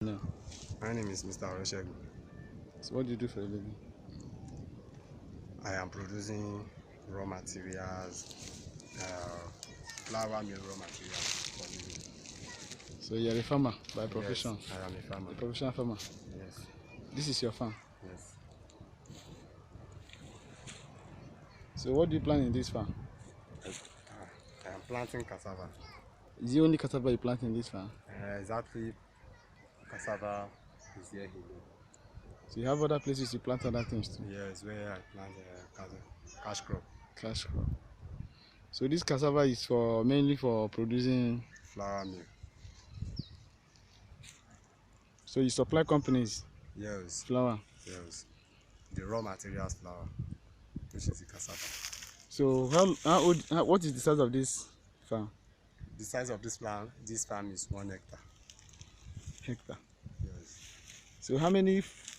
No. My name is Mr. Oreshegu. So what do you do for a living? I am producing raw materials, flour mill raw materials for living. So you're a farmer by profession? Yes, I am a farmer. A professional farmer? Yes, This is your farm? yes. So what do you plant in this farm? I am planting cassava. Is it only cassava you plant in this farm? Exactly, cassava is here. So you have other places you plant other things too? Yes, where I plant cash crop. Cash crop. So this cassava is for mainly for producing. Flour mill. So you supply companies Yes, flour. yes. The raw materials flour, which is the cassava. So what is the size of this farm? The size of this farm is 1 hectare. Hectare. Yes. So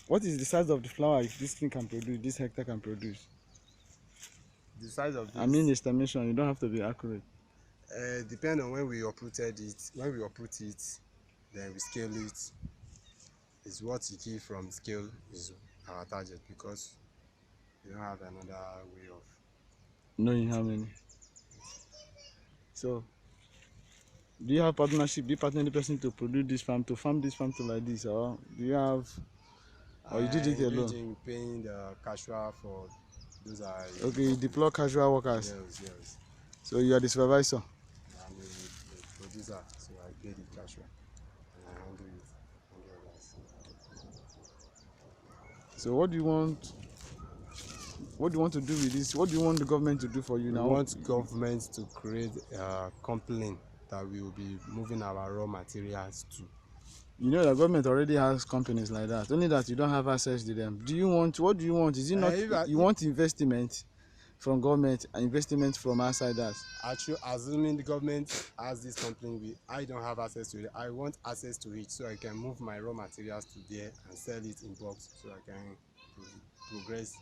what is the size of the flour if this thing can produce, this hectare can produce? The size of this. I mean estimation, you don't have to be accurate. Depend on when we uprooted it. When we uproot it, then we scale it. Is what you give from scale is our target, because we don't have another way of Knowing how many. So do you have partnership? Do you partner any person to produce this farm, to farm this farm to like this, or do you have, or you did it alone? in paying the casual for those are. Okay, you deploy casual workers. Yes, yes. So you are the supervisor. I'm a producer, so I pay the casual and I handle it. So what do you want? What do you want to do with this? What do you want the government to do for you now? We want government to create a company that we will be moving our raw materials to. You know the government already has companies like that. Only that you don't have access to them. Do you want? What do you want? Is it not? You want investment from government and investment from outsiders? Actually, assuming the government has this company, I don't have access to it. I want access to it so I can move my raw materials to there and sell it in bulk, so I can progress.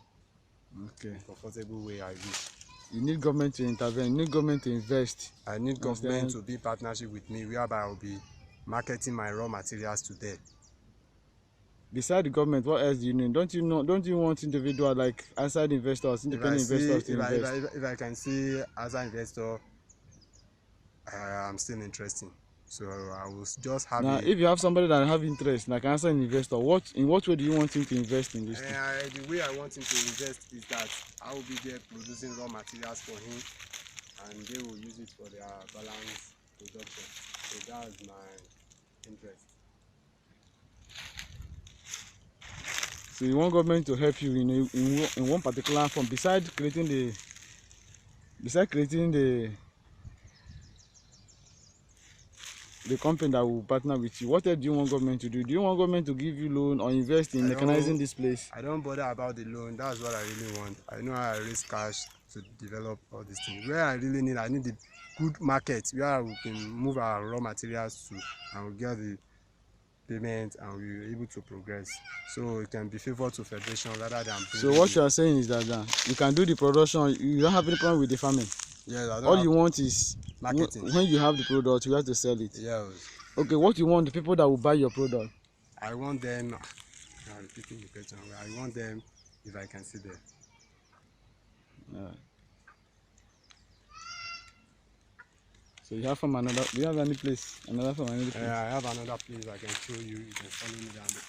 Okay. In a comfortable way I wish. You need government to intervene. You need government to invest. I need government to be partnership with me, whereby I will be marketing my raw materials to them. Beside the government, what else do you need? Don't you want individual like outside investors, independent investors to invest? If I can see as an investor, I'm still interested. So I will just have. Now, if you have somebody that have interest, like answer an investor, in what way do you want him to invest in this thing? The way I want him to invest is that I will be there producing raw materials for him, and they will use it for their balance production. So that's my interest. So you want government to help you in one particular form, besides creating the company that will partner with you. What else do you want government to do? Do you want government to give you loan or invest in mechanizing this place? I don't bother about the loan. That's what I really want. I know how I raise cash to develop all these things. Where I really need, I need the good market where we can move our raw materials to, and we get the payment, and we're able to progress. So it can be favored to federation rather than. So what you are saying is that you can do the production. You don't have any problem with the farming. Yes, I don't. All you want is marketing. When you have the product, you have to sell it. Yes. Okay, what you want the people that will buy your product? I want them. I'm repeating the question. I want them if I can see them. So you have from another. Do you have any place? Another from another place? I have another place I can show you. You can follow me down there.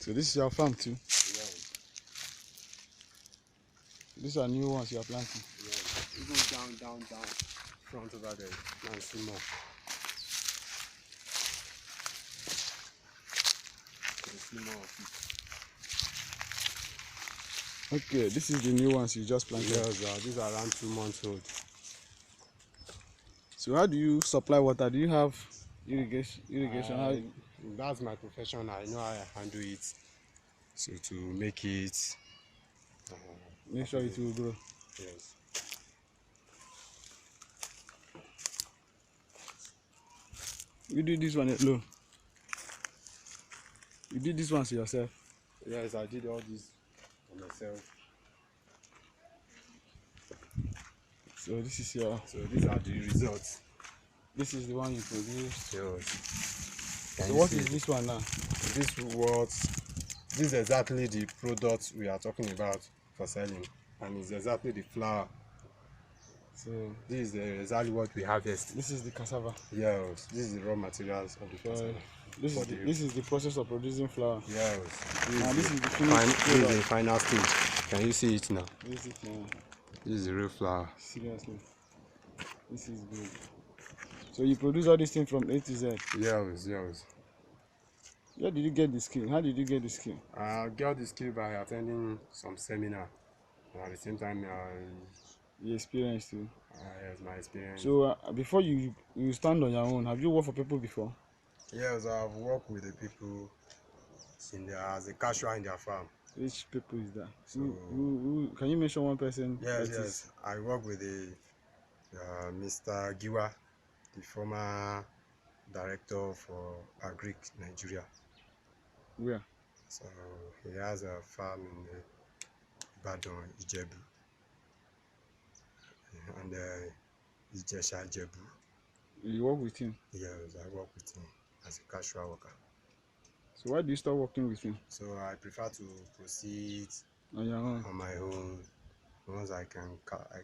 So this is your farm too? Yeah. These are new ones you are planting? Yeah. Even down, front over there. Now see more. You can see more of it. Okay, this is the new ones you just planted? Yes, these are around 2 months old. So how do you supply water? Do you have irrigation? That's my profession. I know how I handle it. So to make it Make sure it will grow. yes. You did this one alone. You did this one to yourself. Yes, I did all this for myself. So this is your. So these are the results. This is the one you produced. Yes. So what is this one now? This is exactly the product we are talking about for selling, and it's exactly the flour. So this is exactly what we harvest. This is the cassava. Yes, this is the raw materials of the cassava. This is the process of producing flour. Yes. This is the finished this is the final stage. Can you see it now? This is it now. This is the real flour. Seriously. This is good. So you produce all these things from A to Z? Yes, yes. Where did you get the skill? How did you get the skill? I got the skill by attending some seminar. And at the same time, The experience too. yes, my experience. So before you stand on your own, have you worked for people before? Yes, I've worked with the people as a cashier in their farm. Which people is that? So, can you mention one person? Yes. I work with Mr. Giwa, the former director for Agric Nigeria. Where? So he has a farm in Ibadan, Ijebu, and Ijesha, Ijebu. You work with him? Yes, I work with him as a casual worker. So why do you start working with him? So I prefer to proceed on your own? On my own, once I'm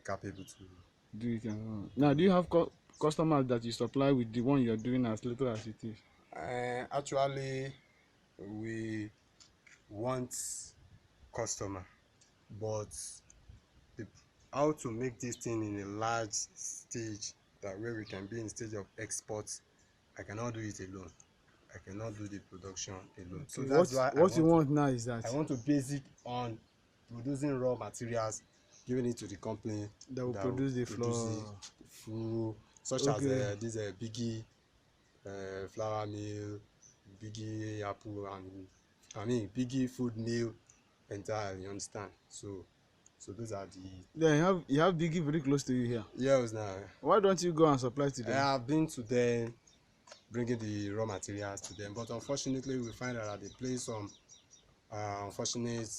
capable to do it on your own. Now, do you have customers that you supply with the one you're doing as little as it is? Actually, we want customer, but how to make this thing in a large stage, that way we can be in stage of export, I cannot do it alone. I cannot do the production alone. Okay. So that's why what you want now is that I want to base it on producing raw materials, giving it to the company that will produce the flour, such as this Biggie flour mill, Biggie apple, and Biggie food mill entirely. You understand? So those are the. Yeah, you have Biggie very close to you here. Yes, now. Why don't you go and supply to them? I have been to them, bringing the raw materials to them, but unfortunately we find that they play some unfortunate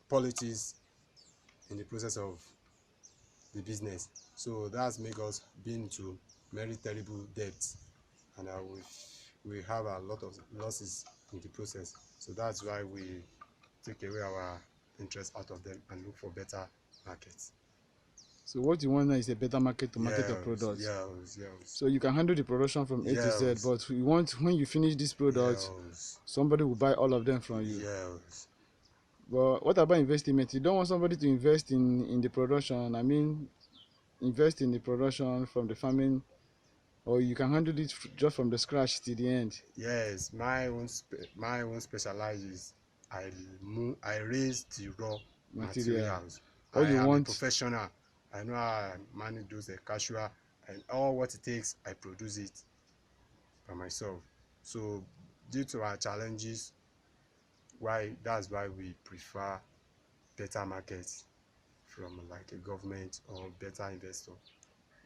politics in the process of the business. So that's make us be into very terrible debts, and we have a lot of losses in the process. So that's why we take away our interest out of them and look for better markets. So what you want now is a better market to market your products. Yes. So you can handle the production from A to Z, but you want, when you finish this product, somebody will buy all of them from you. Yes. But what about investment? You don't want somebody to invest in the production. I mean, invest in the production from the farming, or you can handle it just from the scratch to the end. Yes, my own specializes. I raise the raw materials. I am a professional. I know how I manage those casual, and all what it takes, I produce it by myself. So due to our challenges, that's why we prefer better markets from like a government or better investor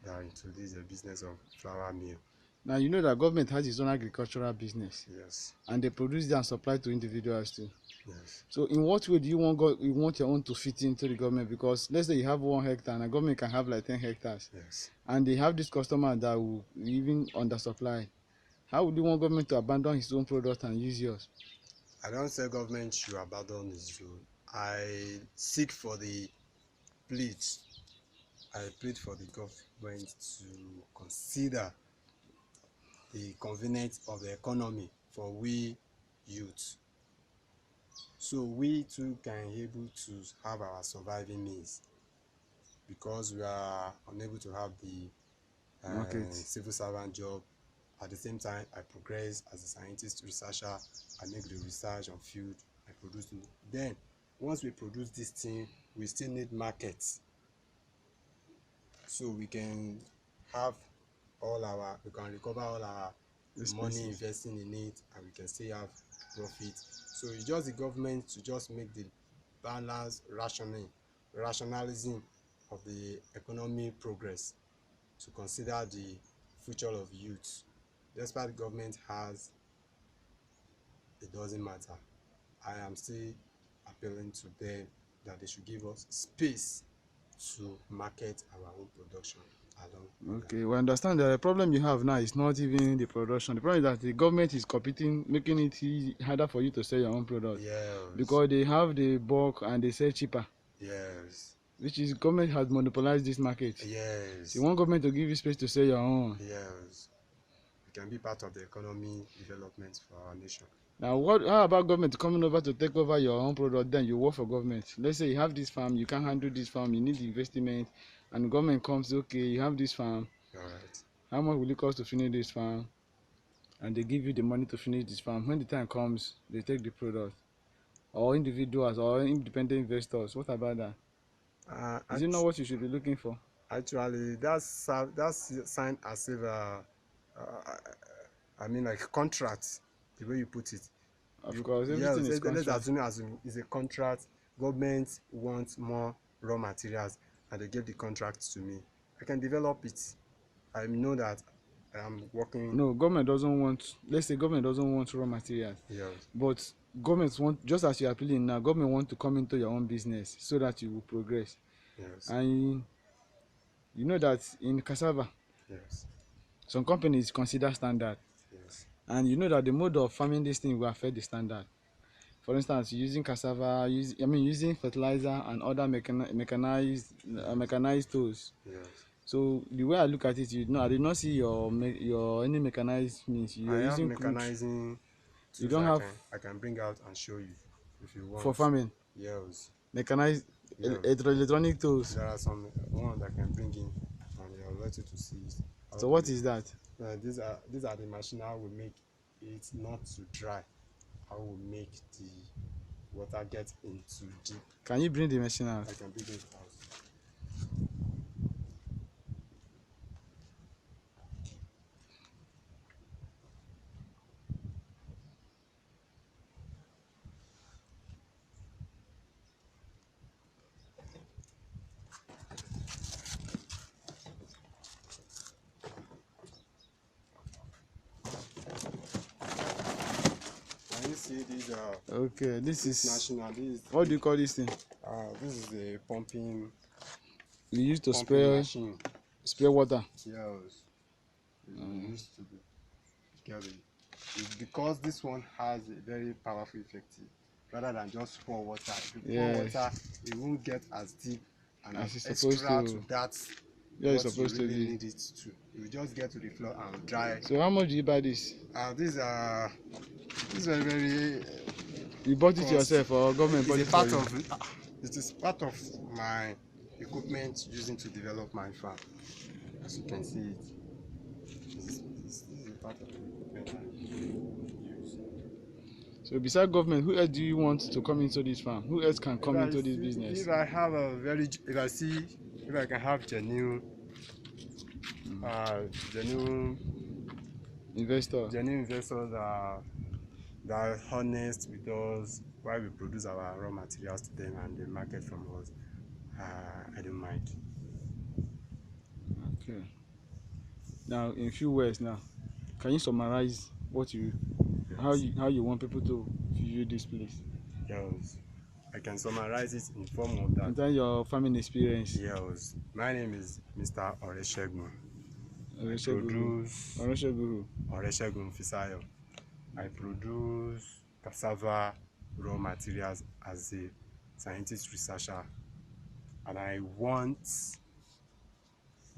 that are into this business of flour mill. Now you know that government has its own agricultural business. Yes. And they produce and supply to individuals too. Yes. So in what way do you want your own to fit into the government? Because let's say you have 1 hectare and a government can have like 10 hectares. Yes. And they have this customer that will even undersupply. How would you want government to abandon his own product and use yours? I don't say government should abandon his own. I seek for the plead. I plead for the government to consider the convenience of the economy for we youth, so we too can able to have our surviving means, because we are unable to have the civil servant job. At the same time, I progress as a scientist researcher. I make the research on field. I produce it. Then once we produce this thing, we still need markets, so we can recover all our money investing in it, and we can still have profit. So it's just the government to just make the balance rationalism of the economy progress, to consider the future of youth. Despite the government has, it doesn't matter. I am still appealing to them that they should give us space to market our own production along. Okay, we understand that the problem you have now is not even the production. The problem is that the government is competing, making it harder for you to sell your own product. Yes. Because they have the bulk and they sell cheaper. Yes. Which is government has monopolized this market. Yes. So you want government to give you space to sell your own. Yes. It can be part of the economy development for our nation. Now, how about government coming over to take over your own product? Then you work for government. Let's say you have this farm, you can't handle this farm, you need the investment, and government comes, okay, you have this farm. All right. How much will it cost to finish this farm? And they give you the money to finish this farm. When the time comes, they take the product. Or individuals or independent investors. What about that? Is it not what you should be looking for? Actually, that's signed as if I mean, like contract, the way you put it. Of course, everything is contract. Let's assume it's a contract. Government wants more raw materials, and they give the contract to me. I can develop it. I know that I am working. No, government doesn't want. Let's say government doesn't want raw materials. Yes. But government want, just as you are appealing now, government want to come into your own business so that you will progress. Yes. And you know that in cassava, yes, some companies consider standard. Yes. And you know that the mode of farming this thing will affect the standard. For instance, using cassava, using fertilizer and other mechanized tools. Yes. So the way I look at it, I did not see your any mechanized means. You're using mechanizing. You don't have. I can bring out and show you if you want. For farming. Yes. Mechanized electronic tools. There are some one that can bring in, and I'll let you to see it. So what is that? These are the machine how we make it not to dry. How we make the water get into deep. Can you bring the machine out? I can bring it out. See these okay, this is national. What do you call this thing? This is a pumping. We used to spray water. Yes. Used to get it. Because this one has a very powerful effective. Rather than just pour water, if you pour water, it won't get as deep and as extra to that. Yeah, it's supposed to really be. Need it to. You will just get to the floor and dry. So how much do you buy this? These are very. You bought it yourself or government bought it for you? It is part of my equipment using to develop my farm. As you can see it. This is part of the equipment I use. So besides government, who else do you want to come into this farm? Who else can come into this business? If I can have genuine investors that are honest with us while we produce our raw materials to them and they market from us, I don't mind. Okay. Now, in few words, can you summarize what how you want people to view this place? Yes, I can summarize it in form of that. And then your farming experience. Yes, my name is Mr. Oreshegun. Oreshegun Fisayo. I produce cassava raw materials as a scientist researcher, and I want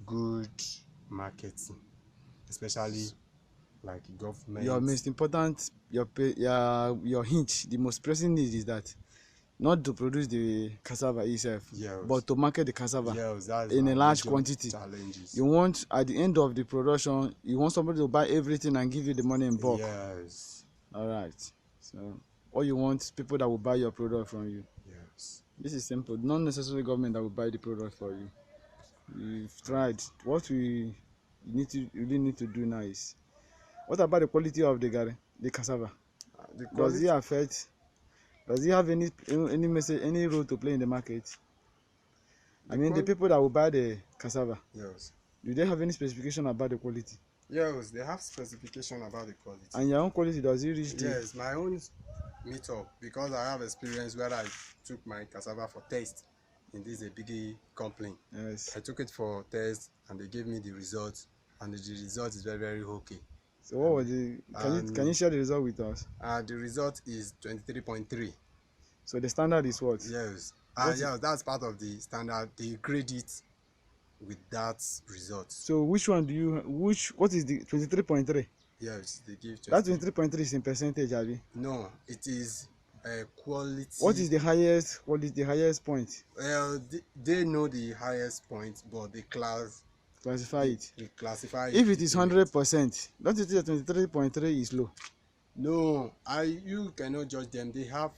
good marketing, especially like government. Your most important, your hint, the most pressing need is that not to produce the cassava itself, but to market the cassava in a large quantity. Challenges. You want, at the end of the production, you want somebody to buy everything and give you the money in bulk. Yes. All right. So all you want is people that will buy your product from you. Yes. This is simple. Not necessarily government that will buy the product for you. You've tried. What we really need to do now is, what about the quality of the cassava? The Does it quality. affect? Does it have any message, any role to play in the market? I The mean, the quality. people that will buy the cassava, Yes. do they have any specification about the quality? Yes, they have specification about the quality. And your own quality, does it reach the? Yes, my own meetup, because I have experience where I took my cassava for test in this a biggie company. Yes. I took it for test and they gave me the result, and the result is very very okay. So what And was the? Can you and share the result with us? the result is 23.3. So the standard is what? Yes. What? Yeah, that's part of the standard. They grade it with that result. So which one do you? What is the 23.3? Yes, they give That 23. 23.3 is in percentage, Abi. No, it is a What quality. is the highest? What is the highest point? Well, they know the highest point, but Classify it. they classify it If it is between it. 100%, don't you think that 23.3 is low? No, you cannot judge them. They have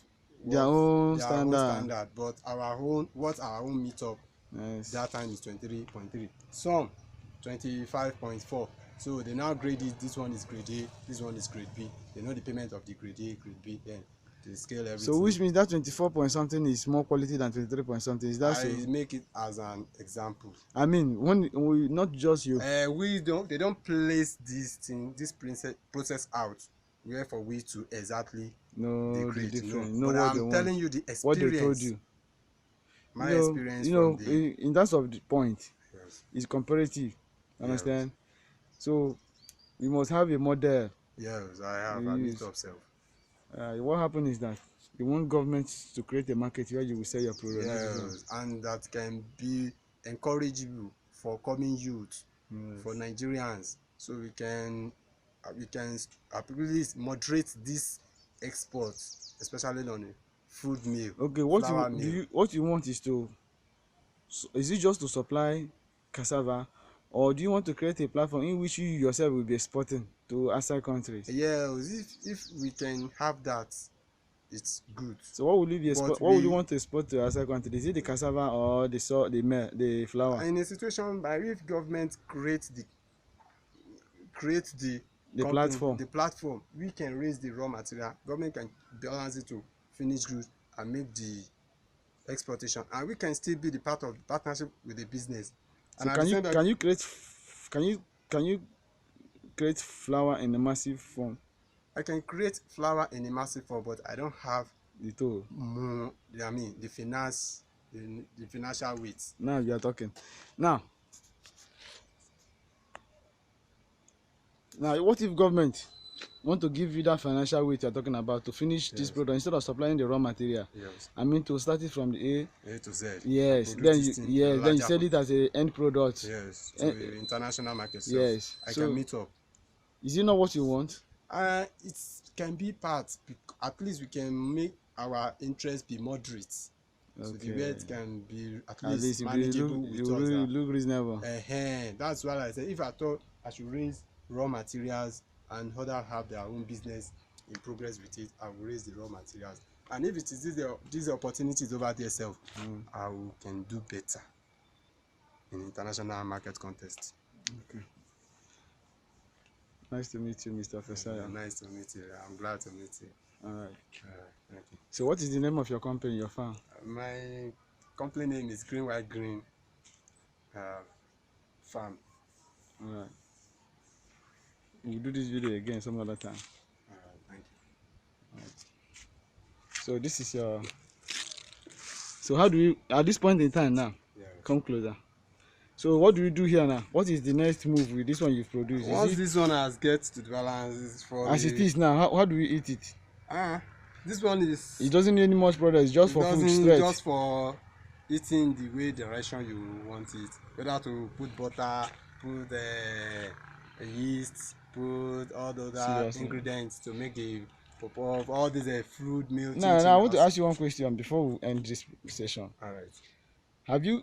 Their what own their own standard. standard, but our own meetup Yes. that time is 23.3. Some 25.4. So they now grade it. This one is grade A. This one is grade B. They know the payment of the grade A, grade B. Then they scale So everything. which means that 24 point something is more quality than 23 point something. Is that so? I make it as an example. I mean, when we not just you. They don't place process out where for we to exactly No, the degrade. No, difference. Know but what they I'm want. telling you the What they told experience, you. my experience You from know, the. in terms of the point, Yes. it's comparative. Yes. Understand? So you must have a model Yes, you I meet use. up self. What happens is that you want government to create a market where you will sell your product. This is all. Yes, and that can be encourageable for coming youth, for Yes. Nigerians, so we can at least moderate this exports, especially on a food meal, Okay, flour meal. what you want is to is it just to supply cassava, or do you want to create a platform in which you yourself will be exporting to outside countries? Yes, if we can have that, it's good. So what will you be But what would you we want to export to outside countries? Is it the cassava or the flour, in a situation by if government create the the company, platform? the platform, we can raise the raw material. Government can balance it to finished goods and make the exportation, and we can still be the part of the partnership with the business. So And at the same time, can you create flour in a massive form? I can create flour in a massive form, but I don't have The total. more. I mean, the financial weight. Now you are talking. Now, what if government want to give you that financial weight you are talking about to finish this Yes. product instead of supplying the raw material? Yes. I mean to start it from the A to Z. yes, And produce this thing in a then you larger sell it as a end product. yes, to Eh, the international market self. yes. I can So meet up. is it not what you want? It can be part. At least we can make our interest be moderate. So the Okay. rate can be at At least least manageable with us. you look reasonable. That's why I said if I thought I should raise raw materials and others have their own business in progress with it, I will raise the raw materials. And if it is these opportunities over there self, can do better in international market context. Okay. Nice to meet you, Mr. Fesaya. Nice to meet you. I'm glad to meet you. All right. Thank you. So what is the name of your company, your farm? My company name is Green White Green Farm. All right. We'll do this video again some other time. Thank you. All right. So this is your. So how do you at this point in time now? Yeah. Come closer. So what do you do here now? What is the next move with this one you've produced? Once this one has get to the balance, it's for as it is now? How do we eat it? This one is. It doesn't need any much product. It's just for food straight. Just for eating the way direction you want it. Whether to put butter, put yeast, put all the other ingredients to make the pop all these fruit milk. Now I want to ask you one question before we end this session. All right.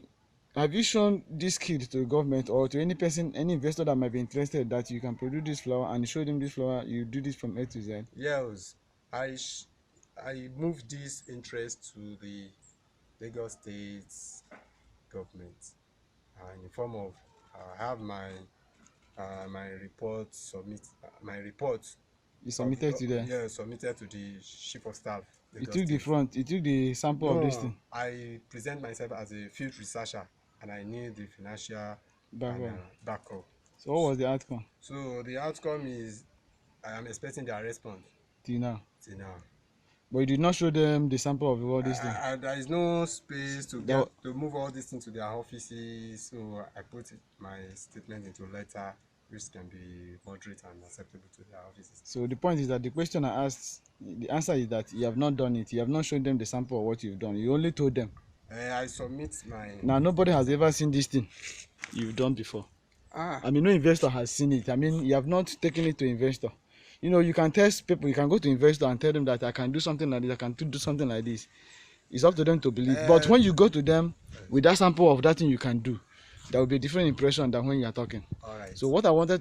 Have you shown this kid to the government or to any person, any investor that might be interested that you can produce this flour and show them this flour, you do this from A to Z? Yes, I moved this interest to the Lagos State government in the form of I have my report You submitted to them. Yeah, submitted to the chief of staff. You took the front. You took the sample of this No, thing. I present myself as a field researcher, and I need the financial Backup. backup. So what was the outcome So the outcome is I am expecting their response till now? till now. But you did not show them the sample of all this thing. There is no space to That, to move all these things to their offices, so I put my statement into a letter which can be moderate and acceptable to their offices. so the point is that the question I asked, the answer is that you have not done it. You have not shown them the sample of what you've done. You only told them. I submit my. Now nobody has ever seen this thing you've done before. I mean, no investor has seen it. I mean, you have not taken it to investor. You know, you can test people. You can go to investor and tell them that I can do something like this. I can do something like this. It's up to them to believe. But when you go to them with that sample of that thing you can do, there will be a different impression than when you are talking. All right. So what I wanted